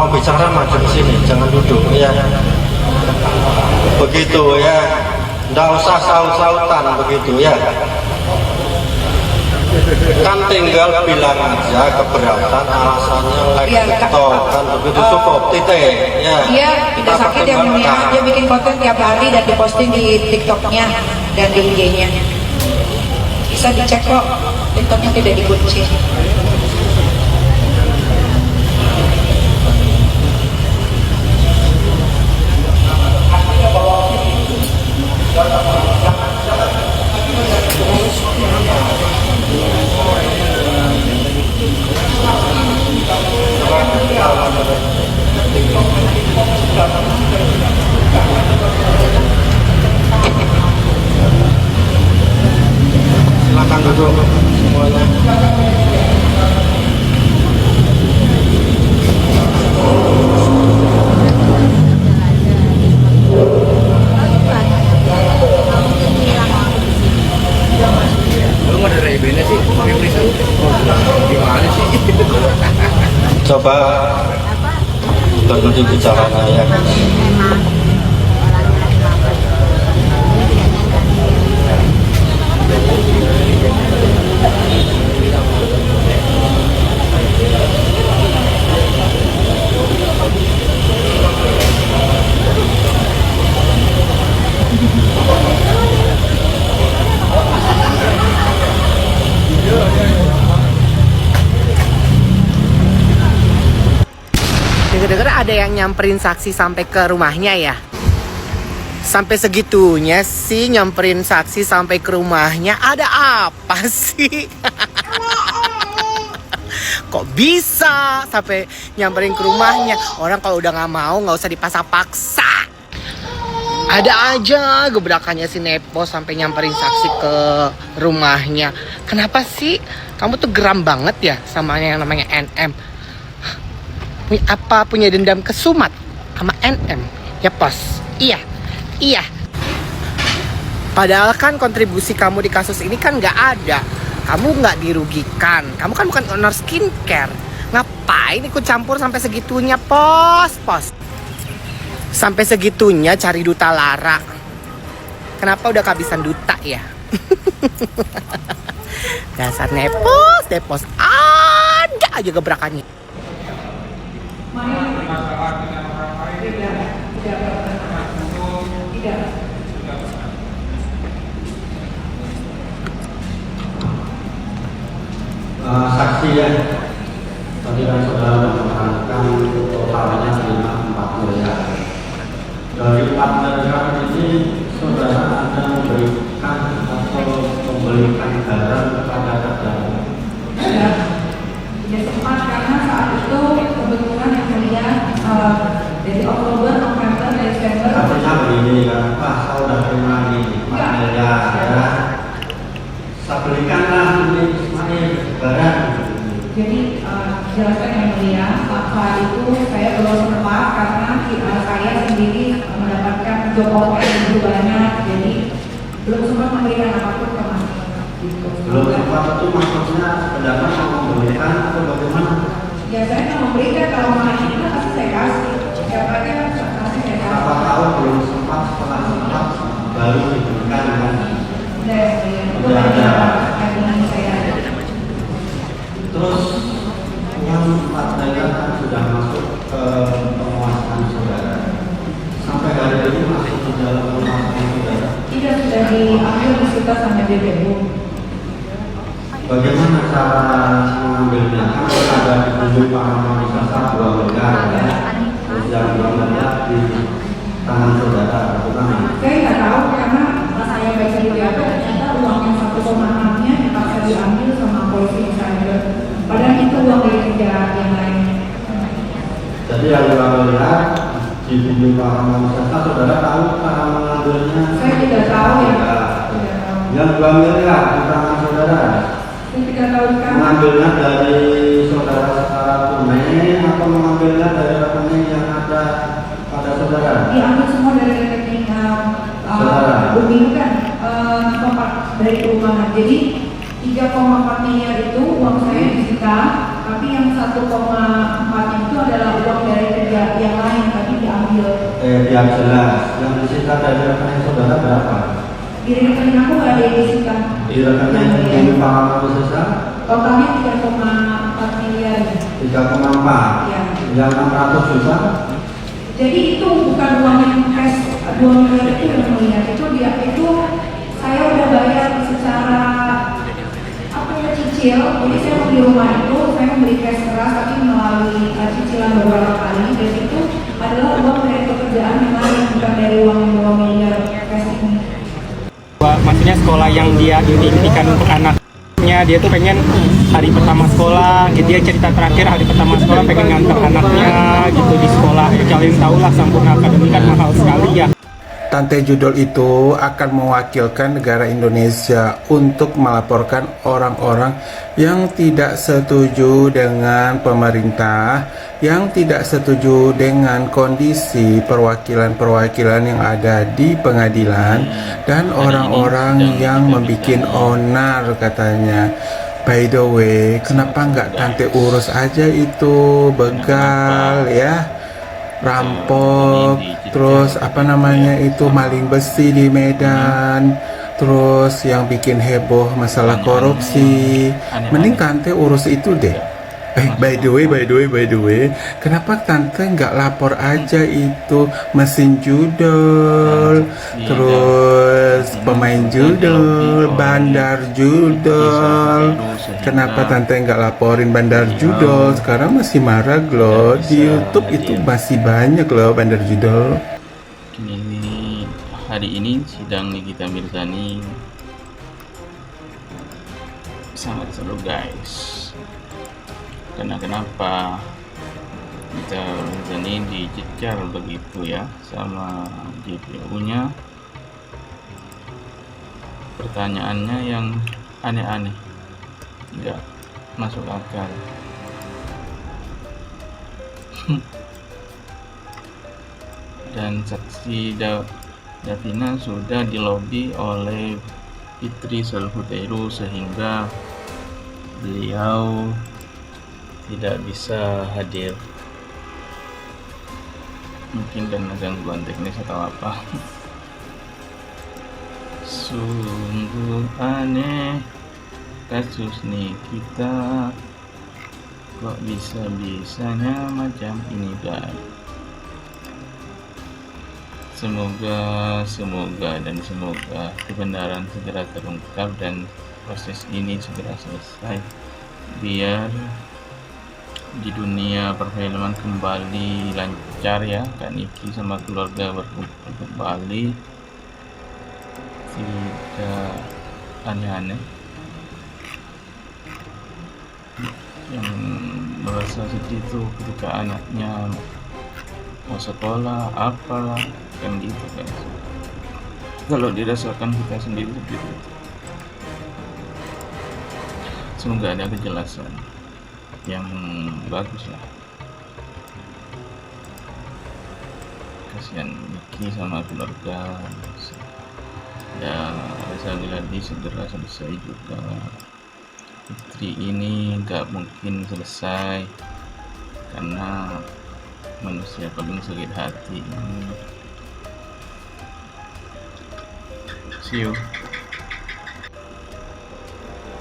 Mau bicara maju ke sini, jangan duduk ya. Begitu ya. Nggak usah saut-sautan begitu ya. Kan tinggal bilang aja keberatan alasannya lektor kan begitu cukup titik ya. Dia tidak sakit yang mulia, dia bikin konten tiap hari dan diposting di TikToknya dan di IG-nya. Bisa dicek kok, TikToknya tidak dikunci. Silakan duduk semuanya. Lu mau dari IB-nya sih, pakai tulisan gimana sih? Coba berhenti bicaranya ya. Dengar-dengar ada yang nyamperin saksi sampai ke rumahnya ya. Sampai segitunya sih nyamperin saksi sampai ke rumahnya. Ada apa sih? Kok bisa sampai nyamperin ke rumahnya? Orang kalau udah nggak mau nggak usah dipaksa-paksa. Ada aja gebrakannya si Nepo sampai nyamperin saksi ke rumahnya. Kenapa sih? Kamu tuh geram banget ya sama yang namanya NM. Apa punya dendam kesumat sama NM? Ya pos. Iya. Padahal kan kontribusi kamu di kasus ini kan nggak ada. Kamu nggak dirugikan. Kamu kan bukan owner skincare. Ngapain ikut campur sampai segitunya, pos? Sampai segitunya cari duta lara. Kenapa udah kehabisan duta ya? Dasar Nepos. Ada aja gebrakannya. Saksi ya, tadi kan saudara menerangkan totalnya 4 miliar. Dari 4 miliar ini saudara ada memberikan atau membelikan barang kepada terdakwa. Tidak sempat karena saat itu kebetulan yang mulia dari Oktober, November, Desember. Artinya begini kan, Pak, saya udah terima nih 4 miliar ya. Saya belikanlah ini Ismail barang. Jadi jelaskan yang mulia, saat itu saya belum sempat karena saya sendiri mendapatkan job offer yang begitu banyak, jadi belum sempat memberikan apapun ke Mas. Gitu. Belum sempat itu maksudnya pendapat mau memberikan atau bagaimana? Ya saya mau memberikan, kalau mau ini pasti saya kasih. Siapa aja pasti saya kasih. Siapa tahu belum sempat, setelah sempat baru diberikan kan? Udah ada kandungan saya. Terus uang 4 miliar kan sudah masuk ke penguasaan saudara. Sampai hari ini masih di dalam penguasaan saudara. Tidak, sudah diambil disita sampai BPU. Bagaimana cara mengambilnya? Kan ada ditunjuk Pak Ramon Sasa 2 miliar ya. Terus yang 2 miliar di tangan saudara. Bagaimana? Saya nggak tahu karena saya baca di WA ternyata uang yang 1,6-nya dipaksa diambil sama polisi insider. Padahal itu uang dari kerja yang lainnya. Jadi yang 2 miliar ditunjuk Pak Ramon Sasa, saudara tahu cara mengambilnya? Saya tidak tahu ya. Ya. Tidak tahu. Yang 2 miliar di tangan saudara. Saya tidak tahu karena Mengambilnya dari saudara secara tunai atau mengambilnya dari rekening yang ada pada saudara? diambil semua dari rekening Saudara. Bumi kan dari perumahan. Jadi 3,4 miliar itu uang saya disita, tapi yang 1,4 itu adalah uang dari biar jelas, yang disita dari rekening saudara berapa? Di rekening aku nggak ada yang disita. Di rekening Bumi Pahlawan Sesa Totalnya 3,4 miliar. 3,4. Iya. Yang 600 juta Jadi itu bukan uang yang cash 2 miliar itu yang melihat itu dia itu saya udah bayar secara apa ya cicil. Jadi saya mau di rumah itu saya membeli cash keras tapi melalui cicilan beberapa kali dan itu adalah uang dari pekerjaan yang lain bukan dari uang 2 miliar cash ini. Maksudnya sekolah yang dia impikan untuk anaknya, dia tuh pengen hari pertama sekolah, gitu. Dia cerita terakhir hari pertama sekolah pengen nganter anaknya gitu di sekolah. Ya kalian tahu lah Sampurna Academy kan mahal sekali ya. Tante Judol itu akan mewakilkan negara Indonesia untuk melaporkan orang-orang yang tidak setuju dengan pemerintah, yang tidak setuju dengan kondisi perwakilan-perwakilan yang ada di pengadilan, dan orang-orang yang membuat onar katanya. By the way, kenapa nggak Tante urus aja itu begal ya? Rampok, terus apa namanya itu maling besi di Medan, terus yang bikin heboh masalah korupsi. Mending Tante urus itu deh. By the way, kenapa Tante nggak lapor aja itu mesin judol, terus pemain judol, bandar judol? Kenapa Tante nggak laporin bandar judol? Sekarang masih marak loh, di YouTube itu masih banyak loh bandar judol. Ini hari ini sidang Nikita Mirzani sangat seru guys. Karena kenapa Nikita Mirzani dicecar begitu ya sama JPU-nya? Pertanyaannya yang aneh-aneh, nggak masuk akal. Dan saksi Davina sudah dilobi oleh Fitri Salhutairu sehingga beliau tidak bisa hadir, mungkin karena gangguan teknis atau apa. Sungguh aneh kasus Nikita, kok bisa-bisanya macam ini guys. Semoga kebenaran segera terungkap dan proses ini segera selesai, biar di dunia perfilman kembali lancar ya, Kak Niki sama keluarga berkumpul kembali, tidak aneh-aneh. Yang merasa sedih itu ketika anaknya mau sekolah apalah kan gitu guys. Kalau dirasakan kita sendiri seperti itu, semoga ada kejelasan yang bagus lah. Kasihan Niki sama keluarga, dan Reza Geladi segera selesai juga. Putri ini gak mungkin selesai karena manusia paling sakit hati. See you.